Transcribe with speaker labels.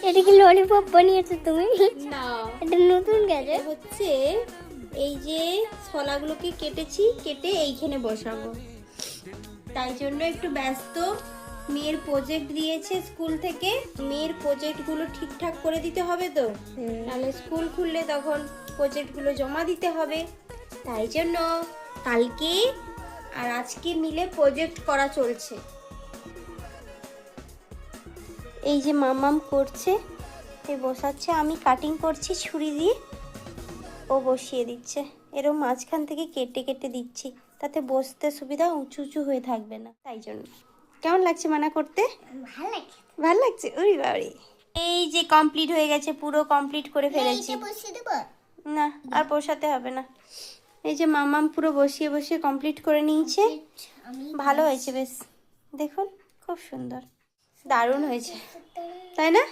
Speaker 1: এটা কি ললিপপ বানিয়েছো তুমি?
Speaker 2: না,
Speaker 1: এটা নতুন গেছে।
Speaker 2: হচ্ছে এই যে ছলাগুলোকে কেটেছি, কেটে এইখানে বসাবো, তাই জন্য একটু ব্যস্ত। মেয়ের প্রজেক্ট দিয়েছে স্কুল থেকে, মেয়ের প্রজেক্টগুলো ঠিকঠাক করে দিতে হবে তো, নাহলে স্কুল খুললে তখন প্রজেক্টগুলো জমা দিতে হবে। তাই জন্য কালকে আর আজকে মিলে প্রজেক্ট করা চলছে। এই যে মামাম করছে, এই বসাচ্ছে, আমি কাটিং করছি ছুরি দিয়ে, ও বসিয়ে দিচ্ছে। এরকম মাঝখান থেকে কেটে কেটে দিচ্ছি, তাতে বসতে সুবিধা, উঁচু উঁচু হয়ে থাকবে না, তাই জন্য। কেমন লাগছে মানা করতে?
Speaker 1: ভালো লাগে।
Speaker 2: ভালো লাগছে? ওরে বাবারে, এই যে কমপ্লিট হয়ে গেছে, পুরো কমপ্লিট করে ফেলেছি।
Speaker 1: এটা বসিয়ে দেবো।
Speaker 2: না, আর বসাতে হবে না। এই যে মামাম পুরো বসিয়ে বসিয়ে কমপ্লিট করে নিয়েছে।
Speaker 1: আমি
Speaker 2: ভালো হয়েছে বেশ, দেখুন খুব সুন্দর, দারুণ হয়েছে, তাই না?